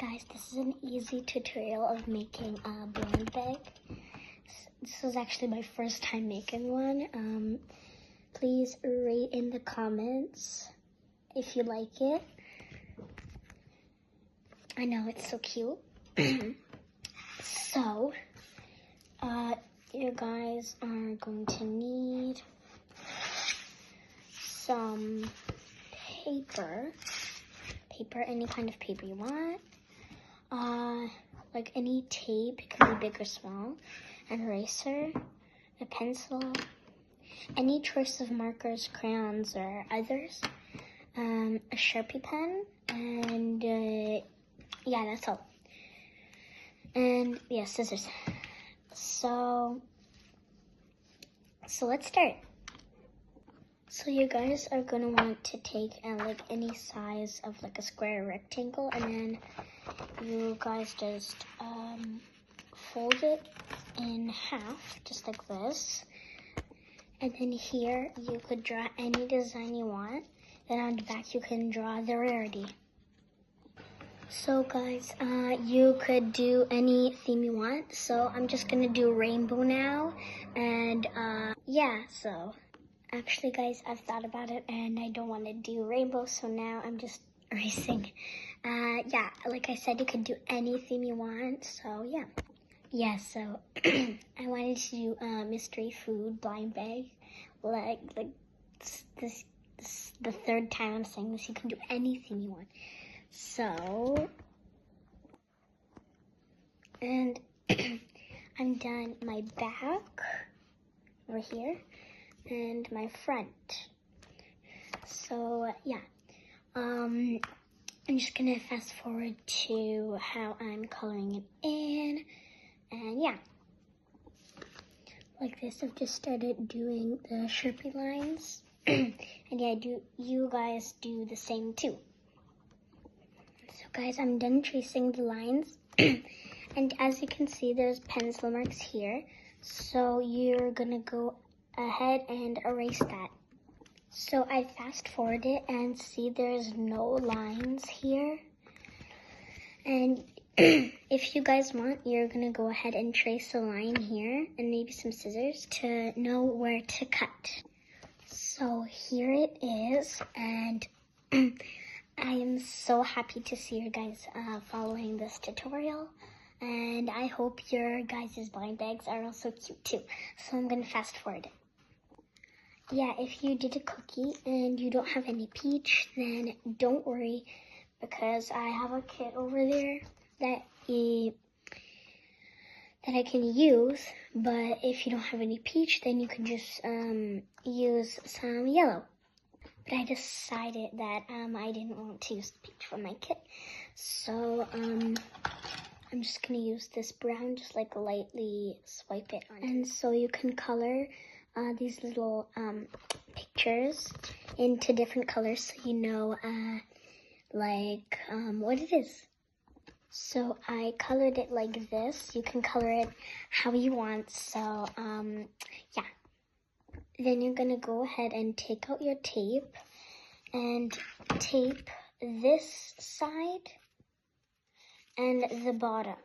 guys, this is an easy tutorial of making a blind bag. This was actually my first time making one. Please rate in the comments if you like it. I know, it's so cute. So, you guys are going to need some paper, any kind of paper you want, like any tape, it can be big or small, an eraser, a pencil, any choice of markers, crayons, or others, a Sharpie pen, and yeah, that's all. And yeah, scissors. So let's start. So you guys are gonna want to take like any size of like a square or rectangle, and then you guys just fold it in half, just like this. And then here you could draw any design you want. Then on the back you can draw the rarity. So guys, you could do any theme you want. So I'm just gonna do rainbow now, and yeah, so. Actually, guys, I've thought about it, and I don't want to do rainbow, so now I'm just erasing. Yeah, like I said, you can do any theme you want, so yeah. Yeah, so I wanted to do mystery food blind bag. Like this the third time I'm saying this. You can do anything you want. So, and I'm done my back over here and my front. So yeah, I'm just gonna fast forward to how I'm coloring it in, and yeah, like this. I've just started doing the Sharpie lines, and yeah, you guys do the same too. So guys, I'm done tracing the lines, and as you can see, there's pencil marks here. So you're gonna go ahead and erase that. So I fast forward it and see there's no lines here. And if you guys want, you're gonna go ahead and trace a line here and maybe some scissors to know where to cut. So here it is, and I am so happy to see you guys following this tutorial. And I hope your guys' blind bags are also cute too. So I'm gonna fast forward it. Yeah, if you did a cookie and you don't have any peach, then don't worry, because I have a kit over there that I can use. But if you don't have any peach, then you can just use some yellow. But I decided that I didn't want to use the peach for my kit, so I'm just gonna use this brown, just like lightly swipe it on. And so you can color these little pictures into different colors, so you know what it is. So I colored it like this. You can color it how you want. So yeah, then you're gonna go ahead and take out your tape and tape this side and the bottom.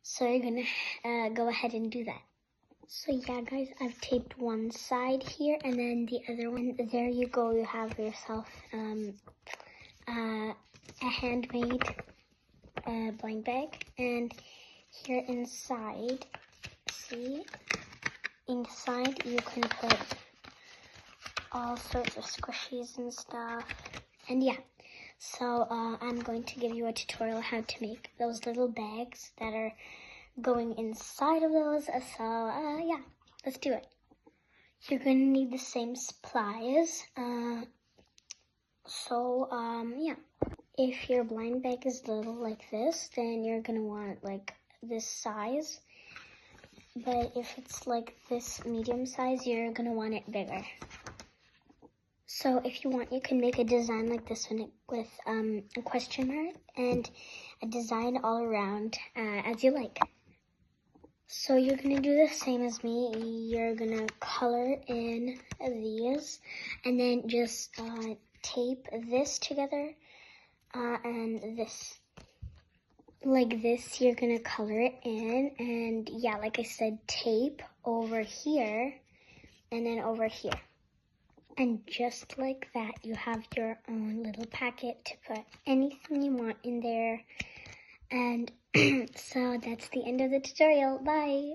So you're gonna go ahead and do that. So yeah, guys, I've taped one side here and then the other one. There you go. You have yourself a handmade blind bag. And here inside, see, inside you can put all sorts of squishies and stuff. And yeah, so I'm going to give you a tutorial how to make those little bags that are going inside of those. So yeah, let's do it. You're gonna need the same supplies. Yeah, if your blind bag is little like this, then you're gonna want like this size. But if it's like this medium size, you're gonna want it bigger. So if you want, you can make a design like this one with a question mark and a design all around as you like. So you're gonna do the same as me. You're gonna color in these and then just tape this together and this. like this, you're gonna color it in, and yeah, like I said, tape over here and then over here. And just like that, you have your own little packet to put anything you want in there. And so that's the end of the tutorial. Bye!